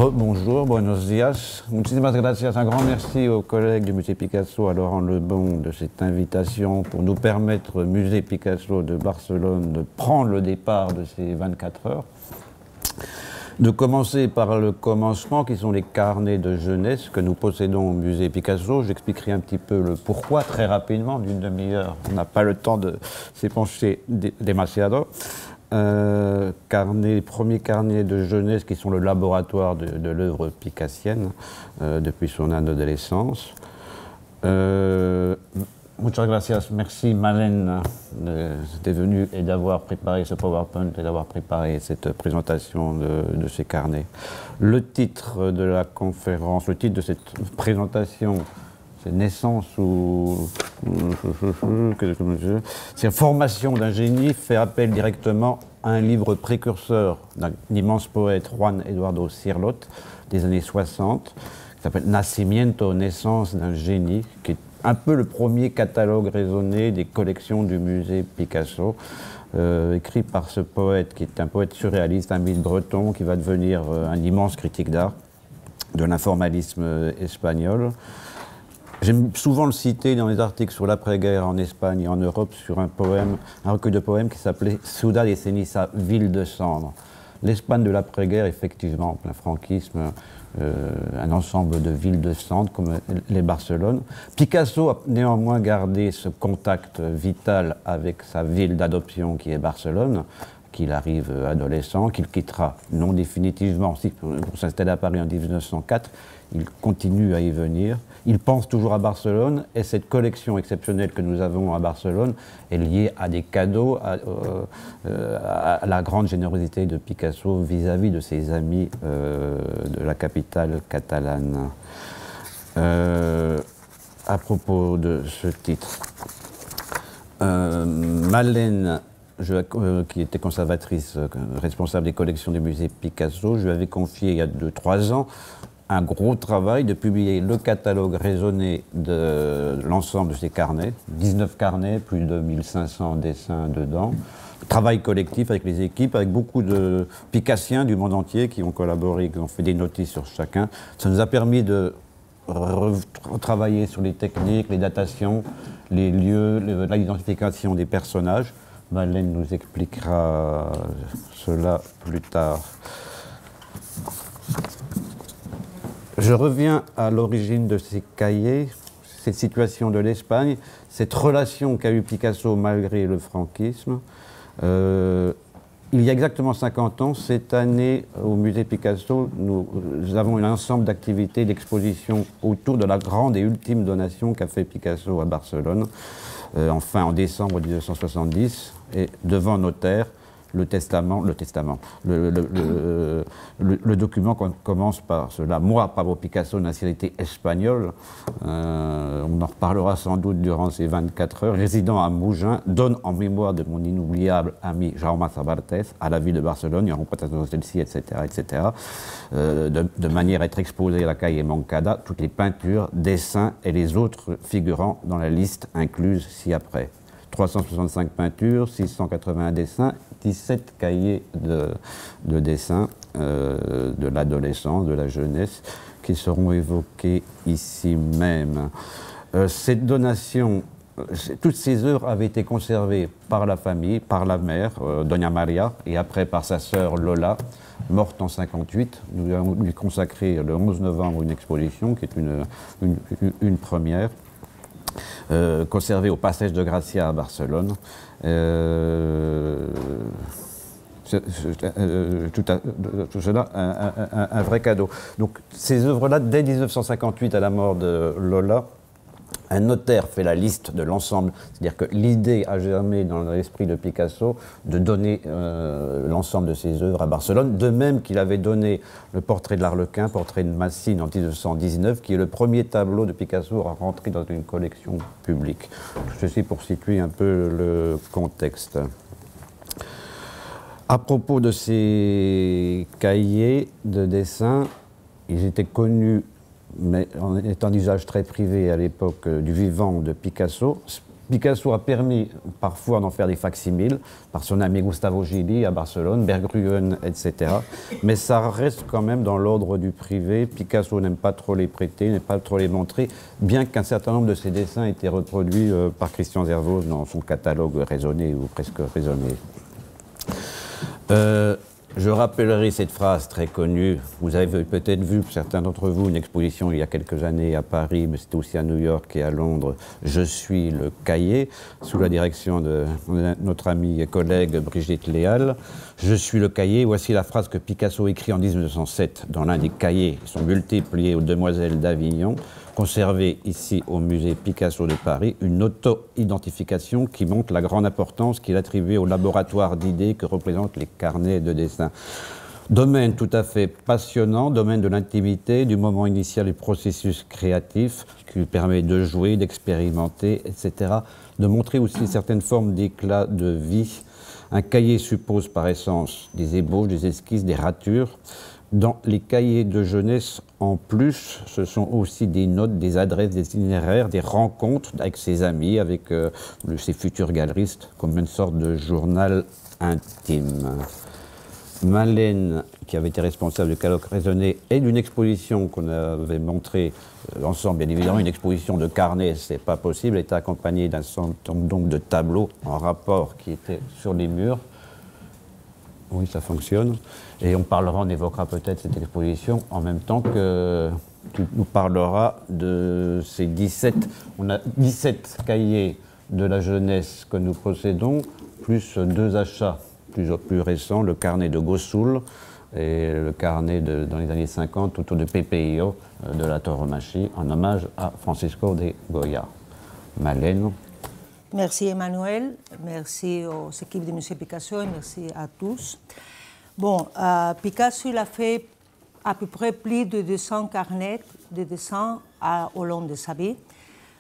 Bonjour, buenos días. Muchísimas gracias. Un grand merci aux collègues du musée Picasso, à Laurent Lebon, de cette invitation pour nous permettre, musée Picasso de Barcelone, de prendre le départ de ces 24 heures. De commencer par le commencement, qui sont les carnets de jeunesse que nous possédons au musée Picasso. J'expliquerai un petit peu le pourquoi très rapidement, d'une demi-heure. On n'a pas le temps de s'épancher demasiado. Premiers carnets de jeunesse qui sont le laboratoire de l'œuvre picassienne depuis son adolescence. Muchas gracias, merci Malène d'être venue et d'avoir préparé ce PowerPoint et d'avoir préparé cette présentation de ces carnets. Le titre de la conférence, le titre de cette présentation, c'est Naissance ou... c'est Formation d'un génie, fait appel directement à un livre précurseur d'un immense poète, Juan Eduardo Cirlot, des années 60, qui s'appelle Nacimiento, Naissance d'un génie, qui est un peu le premier catalogue raisonné des collections du musée Picasso, écrit par ce poète qui est un poète surréaliste, un mythe breton, qui va devenir un immense critique d'art de l'informalisme espagnol. J'aime souvent le citer dans les articles sur l'après-guerre en Espagne et en Europe sur un poème, un recueil de poèmes qui s'appelait Ciudad de Ceniza, ville de cendres. L'Espagne de l'après-guerre, effectivement, en plein franquisme, un ensemble de villes de cendres comme les Barcelone. Picasso a néanmoins gardé ce contact vital avec sa ville d'adoption qui est Barcelone, qu'il arrive adolescent, qu'il quittera non définitivement pour s'installer à Paris en 1904. Il continue à y venir. Il pense toujours à Barcelone et cette collection exceptionnelle que nous avons à Barcelone est liée à des cadeaux, à la grande générosité de Picasso vis-à-vis de ses amis de la capitale catalane. À propos de ce titre, Malène, qui était conservatrice, responsable des collections du musée Picasso, je lui avais confié il y a 2-3 ans un gros travail de publier le catalogue raisonné de l'ensemble de ces carnets, 19 carnets, plus de 1500 dessins dedans, travail collectif avec les équipes, avec beaucoup de picassiens du monde entier qui ont collaboré, qui ont fait des notices sur chacun. Ça nous a permis de retravailler sur les techniques, les datations, les lieux, l'identification des personnages. Malène nous expliquera cela plus tard. Je reviens à l'origine de ces cahiers, cette situation de l'Espagne, cette relation qu'a eu Picasso malgré le franquisme. Il y a exactement 50 ans, cette année, au musée Picasso, nous avons un ensemble d'activités, d'expositions autour de la grande et ultime donation qu'a fait Picasso à Barcelone, en décembre 1970, et devant notaire, le document commence par cela. Moi, Pablo Picasso, nationalité espagnole, on en reparlera sans doute durant ces 24 heures, résident à Mougins, donne en mémoire de mon inoubliable ami Jaume Sabartés à la ville de Barcelone, et en représentation de celle-ci, etc., etc., de manière à être exposé à la calle Moncada, toutes les peintures, dessins et les autres figurants dans la liste incluse ci-après. 365 peintures, 681 dessins, 17 cahiers de dessins de l'adolescence, de la jeunesse, qui seront évoqués ici même. Cette donation, toutes ces œuvres avaient été conservées par la famille, par la mère, Doña Maria, et après par sa sœur Lola, morte en 58. Nous allons lui consacrer le 11 novembre une exposition qui est une première. Conservé au Passage de Gracia à Barcelone. Tout cela, un vrai cadeau. Donc ces œuvres-là, dès 1958, à la mort de Lola, un notaire fait la liste de l'ensemble, c'est-à-dire que l'idée a germé dans l'esprit de Picasso de donner l'ensemble de ses œuvres à Barcelone, de même qu'il avait donné le portrait de l'Arlequin, portrait de Massine en 1919, qui est le premier tableau de Picasso à rentrer dans une collection publique. Tout ceci pour situer un peu le contexte. À propos de ces cahiers de dessin, ils étaient connus mais est en usage très privé à l'époque du vivant de Picasso. Picasso a permis parfois d'en faire des facsimiles par son ami Gustavo Gili à Barcelone, Berggruen, etc. Mais ça reste quand même dans l'ordre du privé. Picasso n'aime pas trop les prêter, n'aime pas trop les montrer, bien qu'un certain nombre de ses dessins aient été reproduits par Christian Zervos dans son catalogue raisonné ou presque raisonné. Je rappellerai cette phrase très connue. Vous avez peut-être vu, certains d'entre vous, une exposition il y a quelques années à Paris, mais c'était aussi à New York et à Londres. Je suis le cahier, sous la direction de notre amie et collègue Brigitte Léal. Je suis le cahier. Voici la phrase que Picasso écrit en 1907 dans l'un des cahiers qui sont multipliés aux Demoiselles d'Avignon, conservé ici au musée Picasso de Paris, une auto-identification qui montre la grande importance qu'il attribuait au laboratoire d'idées que représentent les carnets de dessin. Domaine tout à fait passionnant, domaine de l'intimité, du moment initial du processus créatif, qui lui permet de jouer, d'expérimenter, etc., de montrer aussi certaines formes d'éclat de vie. Un cahier suppose par essence des ébauches, des esquisses, des ratures. Dans les cahiers de jeunesse, en plus, ce sont aussi des notes, des adresses, des itinéraires, des rencontres avec ses amis, avec ses futurs galeristes, comme une sorte de journal intime. Malène, qui avait été responsable de Catalogue raisonné et d'une exposition qu'on avait montrée ensemble, bien évidemment, une exposition de carnets, c'est pas possible, était accompagnée d'un certain nombre de tableaux en rapport qui étaient sur les murs. Oui, ça fonctionne. Et on évoquera peut-être cette exposition en même temps que tu nous parleras de ces 17. On a 17 cahiers de la jeunesse que nous possédons, plus 2 achats plus récents, le carnet de Gossoul et le carnet dans les années 50 autour de Pepeio de la Tauromachie, en hommage à Francisco de Goya. Malène. Merci Emmanuel, merci aux équipes du musée Picasso et merci à tous. Bon, Picasso il a fait à peu près plus de 200 carnets de dessins au long de sa vie,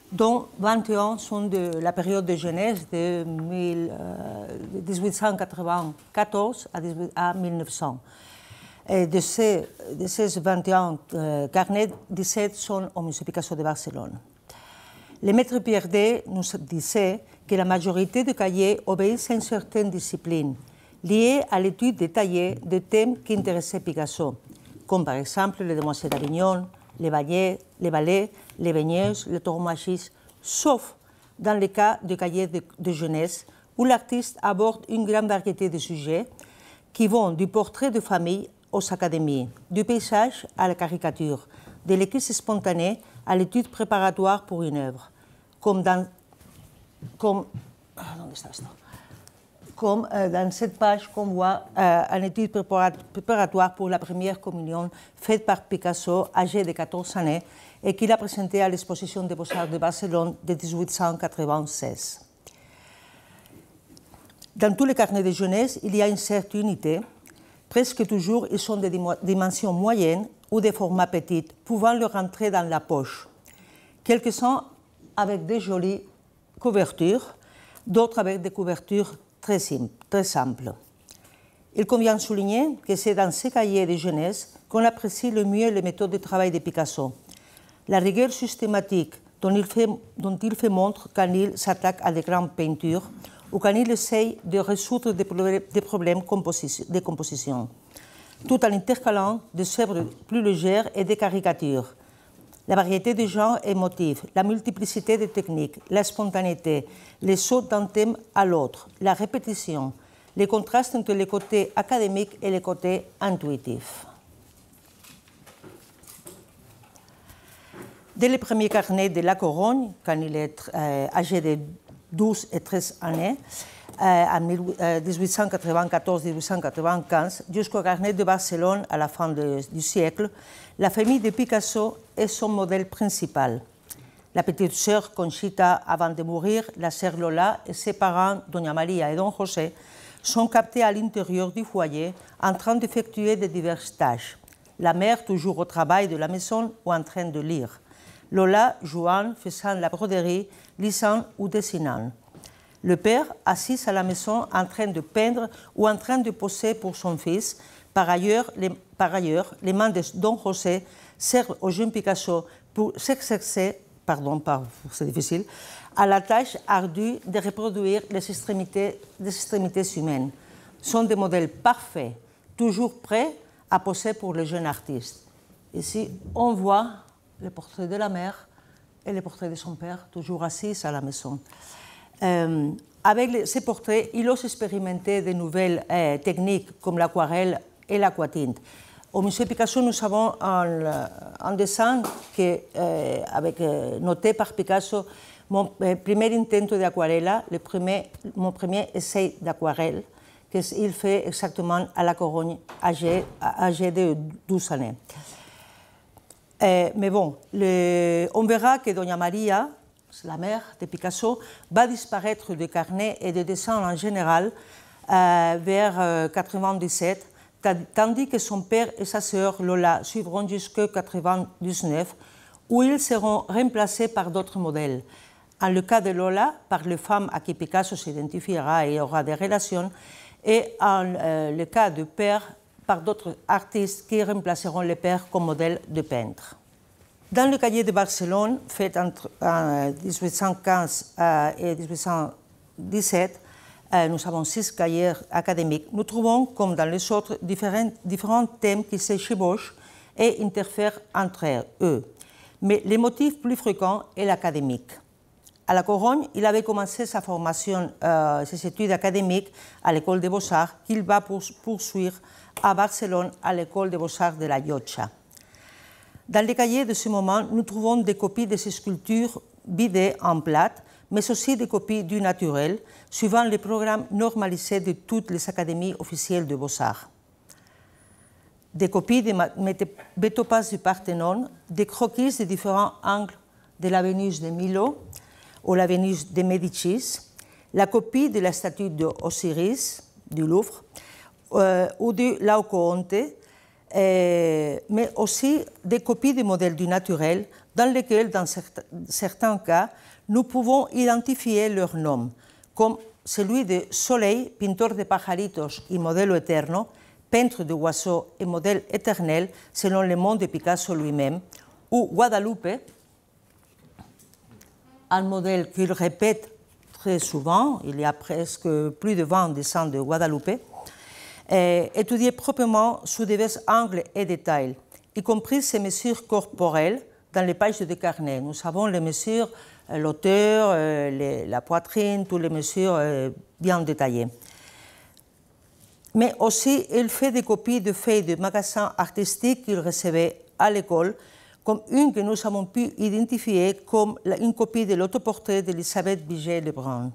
dont 21 sont de la période de jeunesse de 1894 à 1900. Et de ces 21 carnets, 17 sont au musée Picasso de Barcelone. Le maître Pierdé nous disait que la majorité des cahiers obéissent à une certaine discipline, liée à l'étude détaillée des thèmes qui intéressaient Picasso, comme par exemple les Demoiselles d'Avignon, les ballets, les baigneuses, les tauromachis, sauf dans le cas de cahiers de jeunesse, où l'artiste aborde une grande variété de sujets qui vont du portrait de famille aux académies, du paysage à la caricature, de l'écriture spontanée à l'étude préparatoire pour une œuvre, comme dans cette page qu'on voit une étude préparatoire pour la première communion faite par Picasso, âgé de 14 ans, et qu'il a présentée à l'exposition des Beaux-Arts de Barcelone de 1896. Dans tous les carnets de jeunesse, il y a une certaine unité. Presque toujours, ils sont de dimensions moyennes ou de formats petits, pouvant leur entrer dans la poche. Quelques-uns avec de jolies couvertures, d'autres avec des couvertures très simples. Il convient de souligner que c'est dans ces cahiers de jeunesse qu'on apprécie le mieux les méthodes de travail de Picasso. La rigueur systématique dont il fait montre quand il s'attaque à de grandes peintures ou quand il essaye de résoudre des problèmes de composition, tout en intercalant des œuvres plus légères et des caricatures. La variété de genres et motifs, la multiplicité de techniques, la spontanéité, les sauts d'un thème à l'autre, la répétition, les contrastes entre les côtés académiques et les côtés intuitifs. Dès le premier carnet de La Corogne, quand il est âgé de 12 et 13 années, en 1894-1895, jusqu'au carnet de Barcelone à la fin du siècle, la famille de Picasso est son modèle principal. La petite sœur Conchita, avant de mourir, la sœur Lola et ses parents, Doña Maria et Don José, sont captés à l'intérieur du foyer en train d'effectuer de diverses tâches. La mère toujours au travail de la maison ou en train de lire. Lola jouant, faisant la broderie, lisant ou dessinant. Le père, assis à la maison en train de peindre ou en train de poser pour son fils. Par ailleurs, les mains de Don José servent au jeune Picasso pour s'exercer, c'est difficile, à la tâche ardue de reproduire les extrémités humaines. Ce sont des modèles parfaits, toujours prêts à poser pour le jeune artiste. Ici, on voit le portrait de la mère et le portrait de son père, toujours assis à la maison. Avec ces portraits, il ose expérimenter de nouvelles techniques comme l'aquarelle et l'aquatinte. Au musée Picasso, nous avons un dessin noté par Picasso, mon premier intento d'aquarela, mon premier essai d'aquarelle, qu'il fait exactement à La Corogne, âgé de 12 années. Mais bon, on verra que Doña María, la mère de Picasso, va disparaître de carnets et de dessins en général vers 1997, tandis que son père et sa sœur Lola suivront jusqu'en 1999, où ils seront remplacés par d'autres modèles. En le cas de Lola, par les femmes à qui Picasso s'identifiera et aura des relations, et en le cas du père, par d'autres artistes qui remplaceront le père comme modèle de peintre. Dans le cahier de Barcelone, fait entre 1815 et 1817, nous avons 6 cahiers académiques. Nous trouvons, comme dans les autres, différents thèmes qui se chevauchent et interfèrent entre eux. Mais le motif plus fréquent est l'académique. À La Corogne, il avait commencé sa formation, ses études académiques à l'école des Beaux-Arts, qu'il va poursuivre à Barcelone à l'école des Beaux-Arts de la Llotja. Dans les cahiers de ce moment, nous trouvons des copies de ses sculptures vidées en plate, mais aussi des copies du naturel, suivant le programme normalisé de toutes les académies officielles de Beaux-Arts. Des copies de métopas du Parthénon, des croquis de différents angles de la Vénus de Milo ou la Vénus de Médicis, la copie de la statue d'Osiris du Louvre ou de Laocoonte, mais aussi des copies de modèles du naturel dans lesquels, dans certains cas, nous pouvons identifier leur nom, comme celui de Soleil, pintor de pajaritos y modelo eterno, peintre de oiseaux et modèle éternel selon le monde de Picasso lui-même, ou Guadalupe, un modèle qu'il répète très souvent, il y a presque plus de 20 dessins de Guadalupe, étudié proprement sous divers angles et détails, y compris ses mesures corporelles dans les pages de carnet. Nous savons les mesures, l'auteur, la poitrine, toutes les mesures bien détaillées. Mais aussi, il fait des copies de feuilles de magasins artistiques qu'il recevait à l'école, comme une que nous avons pu identifier comme une copie de l'autoportrait d'Elisabeth Vigée-Lebrun.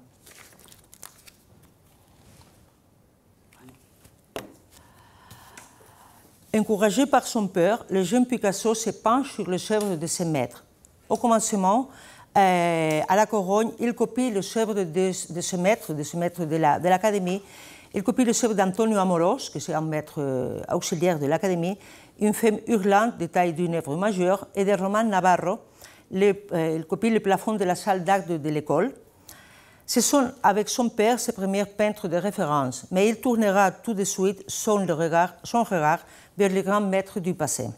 Encouragé par son père, le jeune Picasso se penche sur les œuvres de ses maîtres. Au commencement, à La Corogne, il copie les œuvres de ce maître de l'Académie. Il copie les œuvres d'Antonio Amorós, qui est un maître auxiliaire de l'Académie, une femme hurlante de taille d'une œuvre majeure, et de Román Navarro. Il copie le plafond de la salle d'acte de l'école. Ce sont avec son père ses premiers peintres de référence, mais il tournera tout de suite son regard vers les grands maîtres du passé.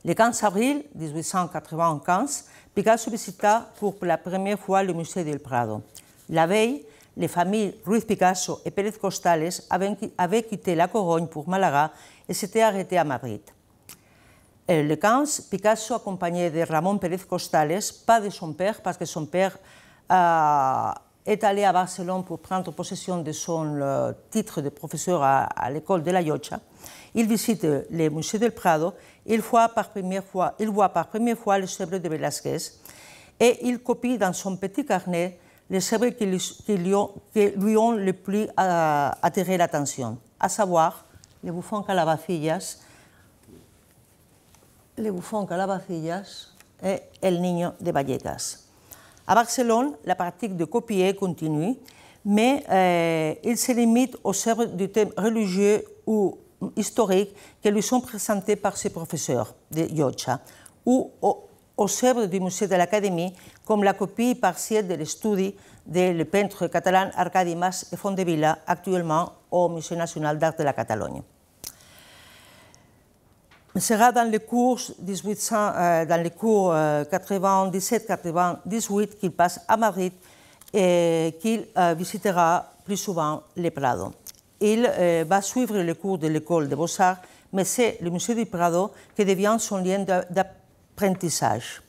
Le 15 avril 1895, Picasso visita pour la première fois le musée del Prado. La veille, les familles Ruiz Picasso et Pérez Costales avaient quitté La Corogne pour Malaga et s'étaient arrêtés à Madrid. Le 15, Picasso, accompagné de Ramón Pérez Costales, pas de son père, parce que son père est allé à Barcelone pour prendre possession de son titre de professeur à l'école de la Llotja. Il visite le musée del Prado, il voit par première fois les œuvres de Velázquez et il copie dans son petit carnet les œuvres qui lui ont le plus attiré l'attention, à savoir le Buffon Calabacillas et El Niño de Vallecas. À Barcelone, la pratique de copier continue, mais il se limite aux œuvres du thème religieux ou historiques qui lui sont présentées par ses professeurs de Llotja, ou aux œuvres du musée de l'Académie, comme la copie partielle de l'estudi du peintre catalan Arcadi Mas i Fondevila, actuellement au Musée national d'art de la Catalogne. sera dans les cours 97-98 qu'il passe à Madrid et qu'il visitera plus souvent le Prado. Il va suivre les cours de l'école des Beaux-Arts, mais c'est le musée du Prado qui devient son lien d'apprentissage.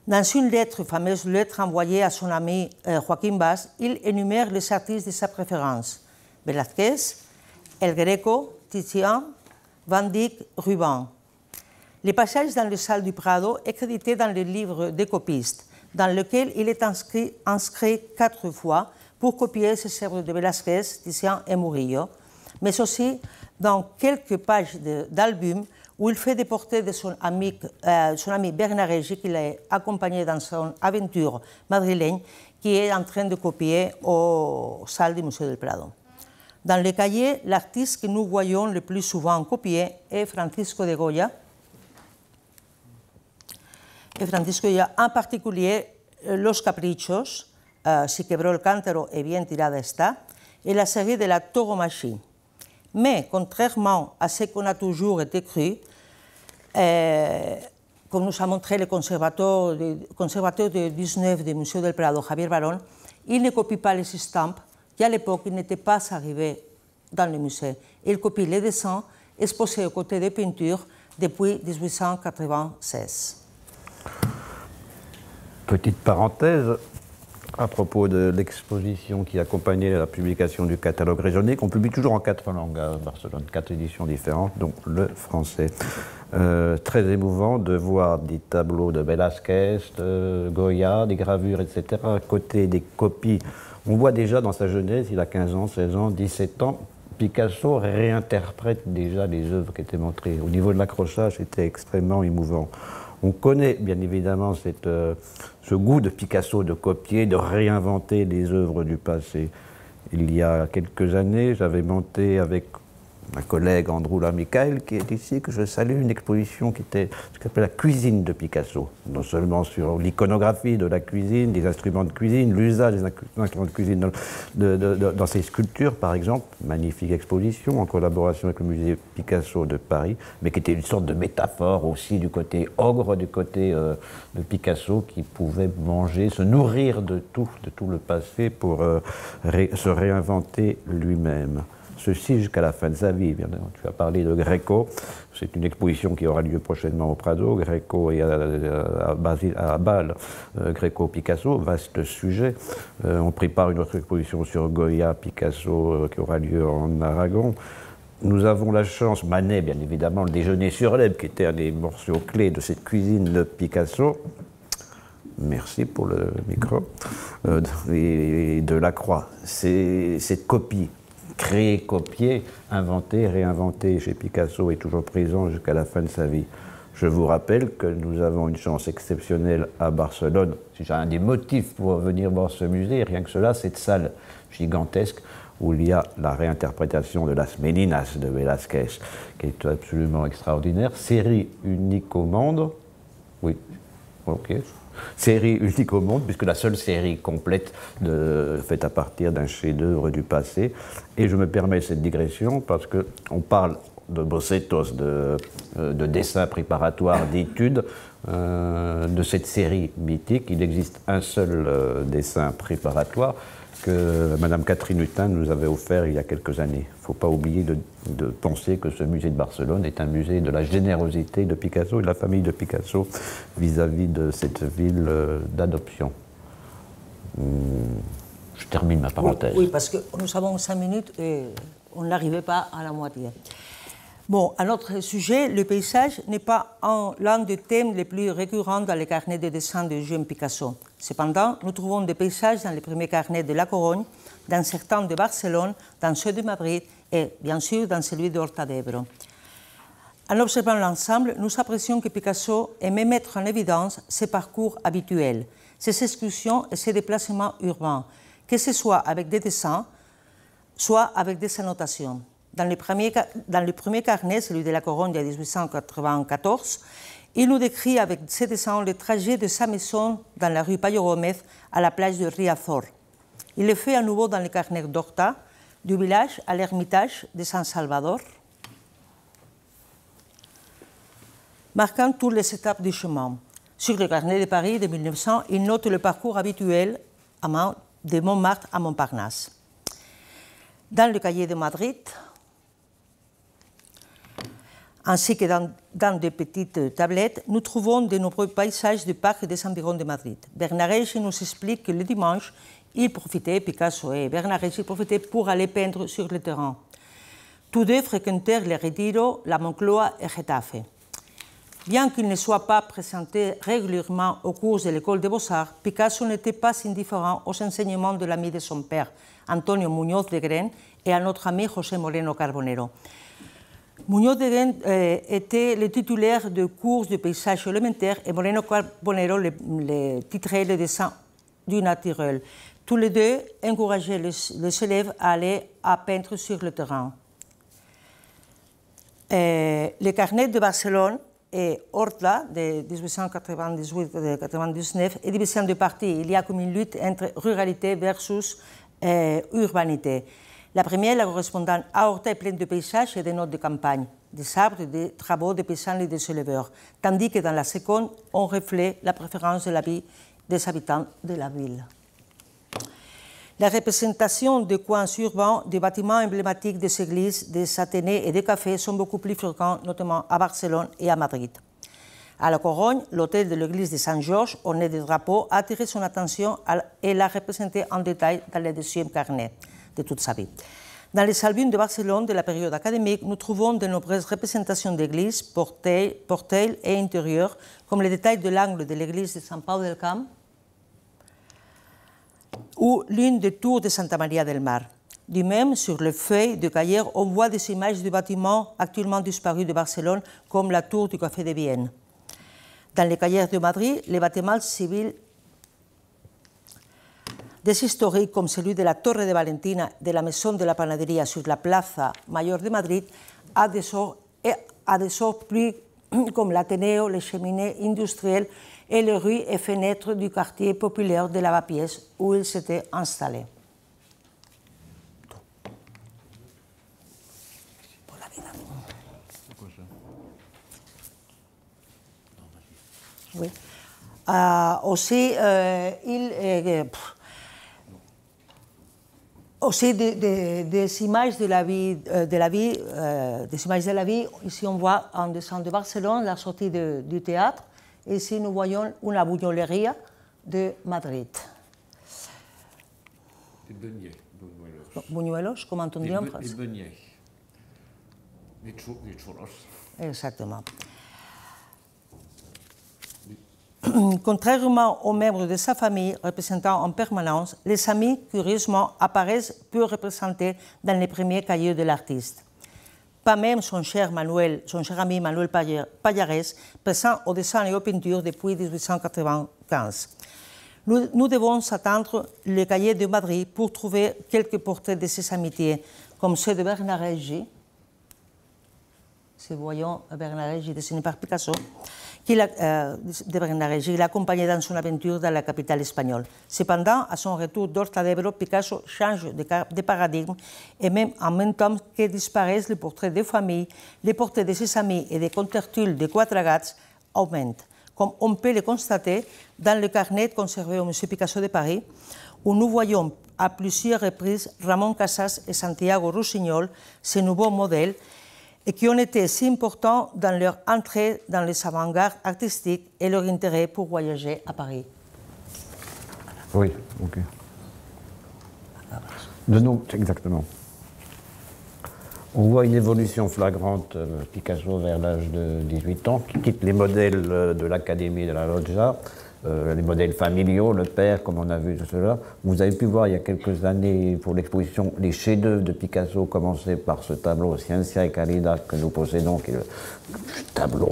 Dans une lettre, fameuse lettre envoyée à son ami Joaquín Bas, il énumère les artistes de sa préférence: Velázquez, El Greco, Titian, Van Dyck, Rubens. Les passages dans les salles du Prado est crédité dans le livre des copistes, dans lequel il est inscrit 4 fois pour copier ces œuvres de Velázquez, Titian et Murillo, mais aussi dans quelques pages d'albums où il fait des portraits de son ami Bernard Régis, qui l'a accompagné dans son aventure madrilène, qui est en train de copier aux salles du Musée del Prado. Dans le cahier, l'artiste que nous voyons le plus souvent copié est Francisco de Goya. Et Francisco de Goya, en particulier, Los Caprichos, Si quebró el cántaro et bien tirada está, et la série de la tauromachie. Mais, contrairement à ce qu'on a toujours été cru, comme nous a montré le conservateur du 19 du Musée del Prado, Javier Barón, il ne copie pas les estampes, qui à l'époque n'étaient pas arrivés dans le musée. Il copie les dessins exposés aux côtés des peintures depuis 1896. Petite parenthèse, à propos de l'exposition qui accompagnait la publication du catalogue régional, qu'on publie toujours en 4 langues à Barcelone, 4 éditions différentes, dont le français. Très émouvant de voir des tableaux de Velázquez, de Goya, des gravures, etc., à côté des copies. On voit déjà dans sa jeunesse, il a 15 ans, 16 ans, 17 ans, Picasso réinterprète déjà les œuvres qui étaient montrées. Au niveau de l'accrochage, c'était extrêmement émouvant. On connaît bien évidemment ce goût de Picasso de copier, de réinventer les œuvres du passé. Il y a quelques années, j'avais monté avec un collègue Andrew Michael, qui est ici, que je salue, une exposition qui était ce qu'on appelle la cuisine de Picasso. Non seulement sur l'iconographie de la cuisine, des instruments de cuisine, l'usage des instruments de cuisine dans ses sculptures, par exemple. Magnifique exposition en collaboration avec le musée Picasso de Paris, mais qui était une sorte de métaphore aussi du côté ogre, du côté de Picasso, qui pouvait manger, se nourrir de tout le passé pour se réinventer lui-même. Ceci jusqu'à la fin de sa vie. Tu as parlé de Greco, c'est une exposition qui aura lieu prochainement au Prado. Greco et à Bâle, Greco-Picasso, vaste sujet. On prépare une autre exposition sur Goya-Picasso qui aura lieu en Aragon. Nous avons la chance, Manet bien évidemment, le déjeuner sur l'Elbe, qui était un des morceaux clés de cette cuisine de Picasso. Merci pour le micro. Et de Lacroix. C'est cette copie. Créer, copier, inventer, réinventer chez Picasso est toujours présent jusqu'à la fin de sa vie. Je vous rappelle que nous avons une chance exceptionnelle à Barcelone. C'est un des motifs pour venir voir ce musée, rien que cela, cette salle gigantesque où il y a la réinterprétation de Las Meninas de Velázquez, qui est absolument extraordinaire. Série unique au monde. Oui, ok. Série unique au monde, puisque la seule série complète faite à partir d'un chef-d'œuvre du passé. Et je me permets cette digression parce qu'on parle de bocetos, de dessins préparatoires, d'études, de cette série mythique. Il existe un seul dessin préparatoire que Madame Catherine Hutin nous avait offert il y a quelques années. Il ne faut pas oublier de penser que ce musée de Barcelone est un musée de la générosité de Picasso et de la famille de Picasso vis-à-vis de cette ville d'adoption. Je termine ma parenthèse. Oui, parce que nous avons 5 minutes et on n'arrivait pas à la moitié. Bon, à notre sujet, le paysage n'est pas l'un des thèmes les plus récurrents dans les carnets de dessin de jeune Picasso. Cependant, nous trouvons des paysages dans les premiers carnets de La Corogne, dans certains de Barcelone, dans ceux de Madrid et bien sûr dans celui de Horta d'Ebro. En observant l'ensemble, nous apprécions que Picasso aimait mettre en évidence ses parcours habituels, ses excursions et ses déplacements urbains, que ce soit avec des dessins, soit avec des annotations. Dans le premier carnet, celui de La Corogne de 1894, il nous décrit avec ses dessins le trajet de sa maison dans la rue Payo Gómez à la plage de Riazor. Il le fait à nouveau dans le carnet d'Horta, du village à l'ermitage de San Salvador. marquant toutes les étapes du chemin. Sur le carnet de Paris de 1900, il note le parcours habituel de Montmartre à Montparnasse. Dans le cahier de Madrid, ainsi que dans de petites tablettes, nous trouvons de nombreux paysages du parc et des environs de Madrid. Bernarège nous explique que le dimanche, Picasso et Bernarège profitaient pour aller peindre sur le terrain. Tous deux fréquentèrent le Retiro, la Moncloa et Getafe. Bien qu'il ne soit pas présenté régulièrement aux cours de l'école des Beaux-Arts, Picasso n'était pas indifférent aux enseignements de l'ami de son père, Antonio Muñoz de Gren, et à notre ami José Moreno Carbonero. Muñoz de Gren était le titulaire de cours de paysage élémentaire et Moreno Carbonero le titrait le dessin du naturel. Tous les deux encourageaient les élèves à aller à peindre sur le terrain. Le carnet de Barcelone et Horta de 1898-99 est divisé en deux parties. Il y a comme une lutte entre ruralité versus urbanité. La première, la correspondant à Horta, est pleine de paysages et de notes de campagne, des arbres, des travaux des paysans et des éleveurs, tandis que dans la seconde, on reflète la préférence de la vie des habitants de la ville. La représentation des coins urbains, des bâtiments emblématiques des églises, des athénées et des cafés sont beaucoup plus fréquents, notamment à Barcelone et à Madrid. À La Corogne, l'hôtel de l'église de Saint-Georges, orné de drapeaux, a attiré son attention et l'a représenté en détail dans le deuxième carnet de toute sa vie. Dans les albums de Barcelone de la période académique, nous trouvons de nombreuses représentations d'églises, portails et intérieurs, comme les détails de l'angle de l'église de Sant Pau del Camp ou l'une des tours de Santa Maria del Mar. Du même, sur les feuilles de cahier, on voit des images de bâtiments actuellement disparus de Barcelone, comme la tour du Café de Vienne. Dans les cahiers de Madrid, les bâtiments civils des historiques comme celui de la Torre de Valentina, de la Maison de la Panadería sur la Plaza Mayor de Madrid, a des sorts plus comme l'Athénéo, les cheminées industrielles et les rues et fenêtres du quartier populaire de Lavapiés où il s'était installé. Oui. Aussi des images de la vie, des images de la vie. Ici, on voit en descendant de Barcelone la sortie du théâtre. Et ici, nous voyons une buñolería de Madrid. Des beignets, buñuelos. Buñuelos, comment on dit en français? Des beignets. Des churros. Exactement. Contrairement aux membres de sa famille représentant en permanence, les amis, curieusement, apparaissent peu représentés dans les premiers cahiers de l'artiste. Pas même son cher ami Manuel Pallares, présent au dessin et aux peintures depuis 1895. Nous devons attendre le cahier de Madrid pour trouver quelques portraits de ses amitiés, comme ceux de Bernarège. Si voyons Bernarège dessiné par Picasso, de Bernarège, il l'accompagnait dans son aventure dans la capitale espagnole. Cependant, à son retour d'Horta d'Ebro, Picasso change de paradigme et même en même temps que disparaissent les portraits des familles, les portraits de ses amis et des contertules de Quadragats augmentent, comme on peut le constater dans le carnet conservé au Musée Picasso de Paris, où nous voyons à plusieurs reprises Ramon Casas et Santiago Rossignol, ces nouveaux modèles, et qui ont été si importants dans leur entrée dans les avant-gardes artistiques et leur intérêt pour voyager à Paris. Oui, ok. De nous, exactement. On voit une évolution flagrante, Picasso vers l'âge de 18 ans, qui quitte les modèles de l'Académie de la Loggia, les modèles familiaux, le père, comme on a vu tout cela. Vous avez pu voir il y a quelques années pour l'exposition les chefs-d'œuvre de Picasso, commencé par ce tableau Ciencia y Caridad que nous possédons, qui est le tableau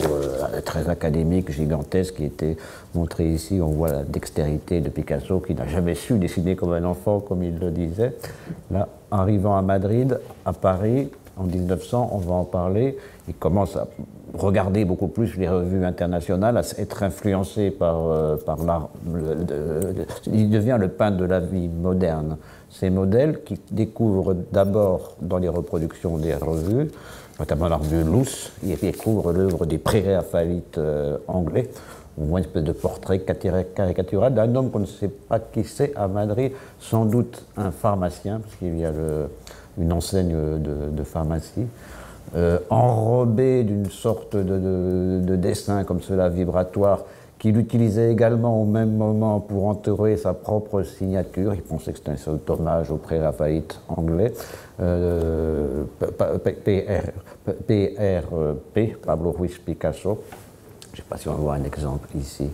très académique, gigantesque, qui était montré ici. On voit la dextérité de Picasso, qui n'a jamais su dessiner comme un enfant, comme il le disait. Là, arrivant à Madrid, à Paris, en 1900, on va en parler, il commence à regarder beaucoup plus les revues internationales, à être influencé par l'art. Il devient le peintre de la vie moderne. ces modèles qu'il découvre d'abord dans les reproductions des revues, notamment la revue Luce. Il découvre l'œuvre des pré-raphaélites anglais. On voit une espèce de portrait caricatural d'un homme qu'on ne sait pas qui c'est à Madrid, sans doute un pharmacien, parce qu'il y a une enseigne de pharmacie, enrobé d'une sorte de dessin comme cela vibratoire, qu'il utilisait également au même moment pour entourer sa propre signature. Il pensait que c'était un sorte d'hommage au pré-raphaélite anglais. PRP, Pablo Ruiz Picasso. Je ne sais pas si on voit un exemple ici.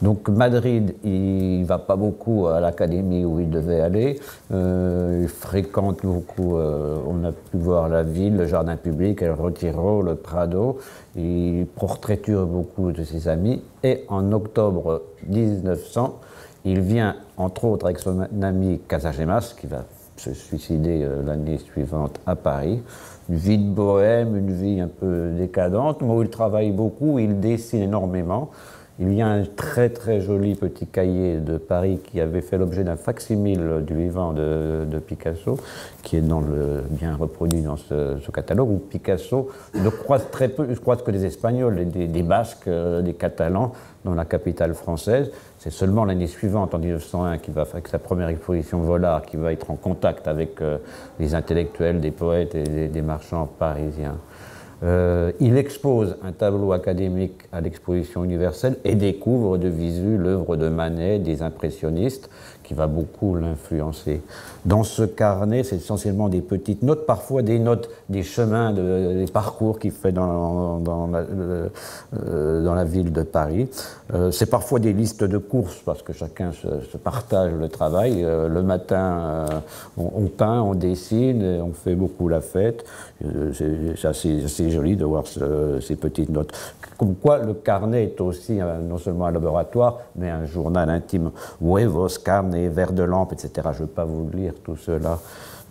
Donc Madrid, il ne va pas beaucoup à l'académie où il devait aller. Il fréquente beaucoup, on a pu voir la ville, le jardin public, El Retiro, le Prado. Il portraiture beaucoup de ses amis. Et en octobre 1900, il vient, entre autres, avec son ami Casagemas, qui va se suicider l'année suivante à Paris. Une vie de bohème, une vie un peu décadente, mais où il travaille beaucoup, il dessine énormément. Il y a un très très joli petit cahier de Paris qui avait fait l'objet d'un facsimile du vivant de Picasso, qui est bien reproduit dans ce catalogue, où Picasso ne croise très peu, il croise que des Espagnols, des Basques, des Catalans dans la capitale française. C'est seulement l'année suivante, en 1901, qu'il va, avec sa première exposition Vollard, qui va être en contact avec les intellectuels, des poètes et des marchands parisiens. Il expose un tableau académique à l'exposition universelle et découvre de visu l'œuvre de Manet, des impressionnistes, qui va beaucoup l'influencer. Dans ce carnet, c'est essentiellement des petites notes, parfois des notes des chemins, des parcours qu'il fait dans la ville de Paris. C'est parfois des listes de courses, parce que chacun se partage le travail. Le matin, on peint, on dessine, et on fait beaucoup la fête. C'est assez joli de voir ces petites notes. Comme quoi, le carnet est aussi non seulement un laboratoire, mais un journal intime. Huevos, carnet, verre de lampe, etc. Je ne vais pas vous lire tout cela.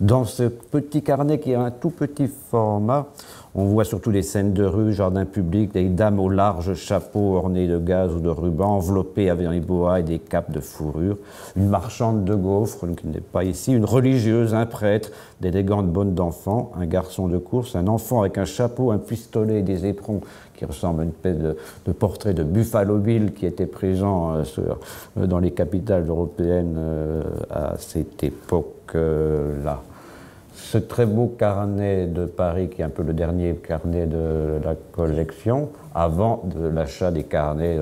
Dans ce petit carnet qui a un tout petit format, on voit surtout des scènes de rue, jardin public, des dames aux larges chapeaux ornés de gaze ou de rubans, enveloppées avec des boas et des capes de fourrure, une marchande de gaufres, qui n'est pas ici, une religieuse, un prêtre, d'élégantes bonnes d'enfants, un garçon de course, un enfant avec un chapeau, un pistolet et des éperons qui ressemblent à une espèce de portrait de Buffalo Bill qui était présent dans les capitales européennes à cette époque-là. Ce très beau carnet de Paris, qui est un peu le dernier carnet de la collection, avant de l'achat des carnets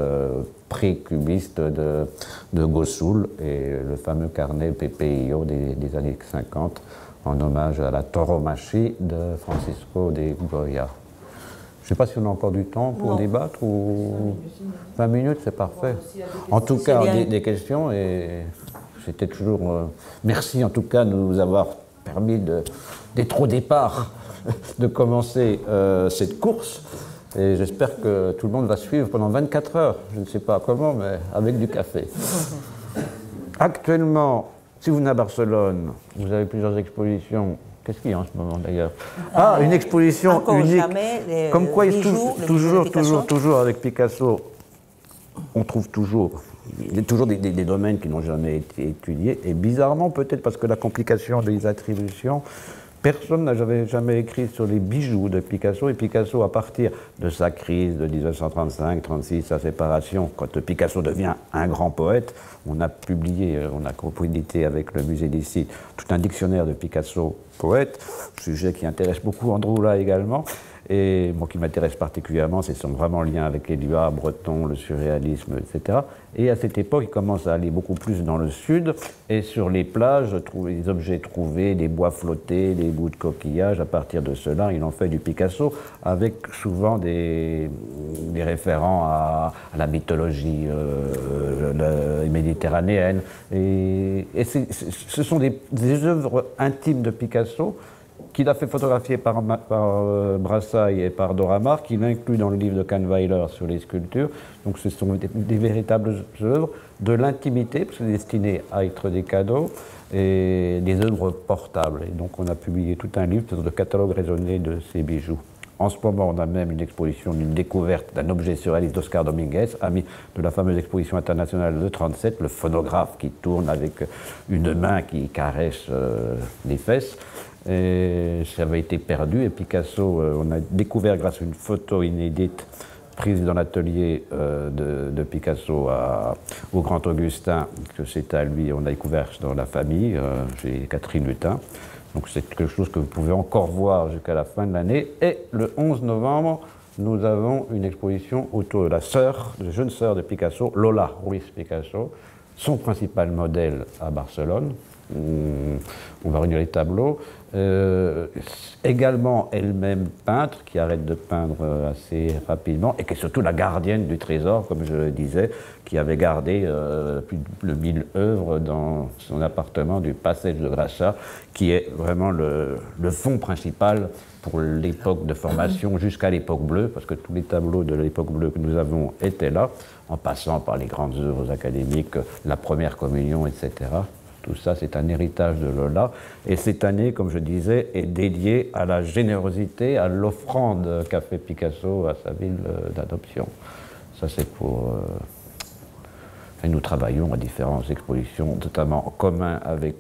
pré-cubistes de Gossoul et le fameux carnet PPIO des années 50, en hommage à la tauromachie de Francisco de Goya. Je ne sais pas si on a encore du temps pour débattre ou 20 minutes, c'est parfait. En tout cas, des questions et c'était toujours... merci en tout cas de nous avoir permis d'être au départ, de commencer cette course. Et j'espère que tout le monde va suivre pendant 24 heures. Je ne sais pas comment, mais avec du café. Actuellement, si vous venez à Barcelone, vous avez plusieurs expositions. Qu'est-ce qu'il y a en ce moment d'ailleurs? Ah, une exposition unique. Jamais, comme quoi, toujours avec Picasso, on trouve toujours. Il y a toujours des domaines qui n'ont jamais été étudiés. Et bizarrement, peut-être parce que la complication des attributions, personne n'a jamais écrit sur les bijoux de Picasso. Et Picasso, à partir de sa crise de 1935-36, sa séparation, quand Picasso devient un grand poète, on a publié, on a coédité avec le musée d'ici tout un dictionnaire de Picasso poète, sujet qui intéresse beaucoup Andrew là également. Et moi qui m'intéresse particulièrement, c'est son vraiment lien avec Éluard, Breton, le surréalisme, etc. Et à cette époque, il commence à aller beaucoup plus dans le sud, et sur les plages, trouver des objets trouvés, des bois flottés, des bouts de coquillages. À partir de cela, il en fait du Picasso, avec souvent des référents à la mythologie méditerranéenne. Et ce sont des œuvres intimes de Picasso, qu'il a fait photographier par Brassailles et par Dora Maar, qu'il inclut dans le livre de Kahnweiler sur les sculptures. Donc ce sont des véritables œuvres de l'intimité, parce que c'est destiné à être des cadeaux, et des œuvres portables. Et donc on a publié tout un livre de catalogue raisonné de ces bijoux. En ce moment, on a même une exposition d'une découverte d'un objet surréaliste d'Oscar Dominguez, ami de la fameuse exposition internationale de 1937, le phonographe qui tourne avec une main qui caresse les fesses. Et ça avait été perdu et Picasso, on a découvert grâce à une photo inédite prise dans l'atelier de Picasso au Grand Augustin, que c'était à lui, on a découvert dans la famille, chez Catherine Hutin. Donc c'est quelque chose que vous pouvez encore voir jusqu'à la fin de l'année. Et le 11 novembre, nous avons une exposition autour de la jeune sœur de Picasso, Lola Ruiz Picasso, son principal modèle à Barcelone. On va réunir les tableaux. Également elle-même peintre, qui arrête de peindre assez rapidement, et qui est surtout la gardienne du trésor, comme je le disais, qui avait gardé plus de 1000 œuvres dans son appartement du Passage de Graça, qui est vraiment le fond principal pour l'époque de formation jusqu'à l'époque bleue, parce que tous les tableaux de l'époque bleue que nous avons étaient là, en passant par les grandes œuvres académiques, la première communion, etc. Tout ça, c'est un héritage de Lola. Et cette année, comme je disais, est dédiée à la générosité, à l'offrande qu'a fait Picasso à sa ville d'adoption. Ça, c'est pour... Et nous travaillons à différentes expositions, notamment en commun avec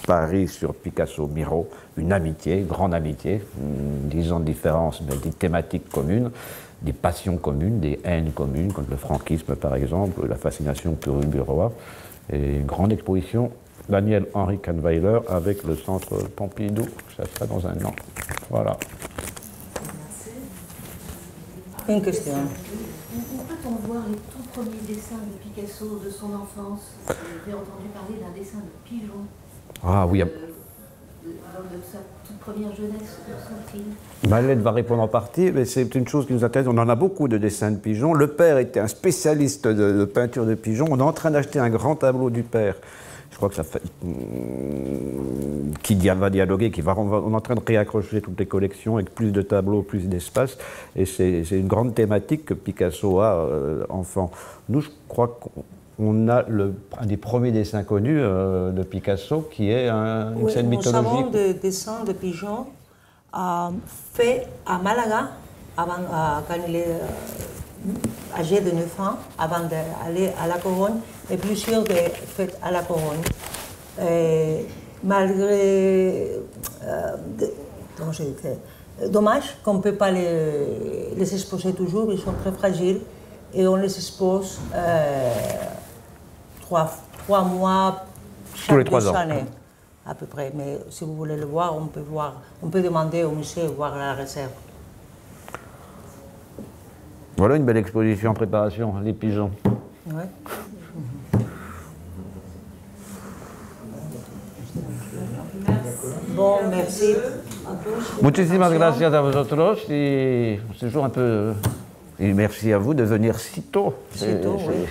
Paris sur Picasso Miro, une amitié, grande amitié, 10 ans de différence, mais des thématiques communes, des passions communes, des haines communes, comme le franquisme par exemple, la fascination pour Bureau, et une grande exposition Daniel-Henri Kahnweiler avec le centre Pompidou. Ça sera dans un an. Voilà. Une question. Où peut-on voir les tout premiers dessins de Picasso de son enfance? J'ai entendu parler d'un dessin de pigeon. Ah oui. Lors de sa toute première jeunesse, de son film. Malette va répondre en partie, mais c'est une chose qui nous intéresse. On en a beaucoup de dessins de pigeons. Le père était un spécialiste de peinture de pigeons. On est en train d'acheter un grand tableau du père. Je crois que ça fait. Qui va dialoguer, on est en train de réaccrocher toutes les collections avec plus de tableaux, plus d'espace. Et c'est une grande thématique que Picasso a, enfant. Nous, je crois qu'on a un des premiers dessins connus de Picasso qui est une scène mythologique. Nous avons des dessins de pigeons faits à Malaga quand il est âgé de 9 ans, avant d'aller à la Corogne, et plusieurs faits à la Corogne. Malgré. Comment je dirais, dommage qu'on ne peut pas les exposer toujours, ils sont très fragiles, et on les expose 3 mois tous les chaque 3 ans. années, à peu près. Mais si vous voulez le voir, on peut demander au musée, voir la réserve. Voilà une belle exposition en préparation, les pigeons. Ouais. Bon, merci. Muchísimas gracias a vosotros y c'est toujours un peu... Et merci à vous de venir si tôt. Si tôt, oui.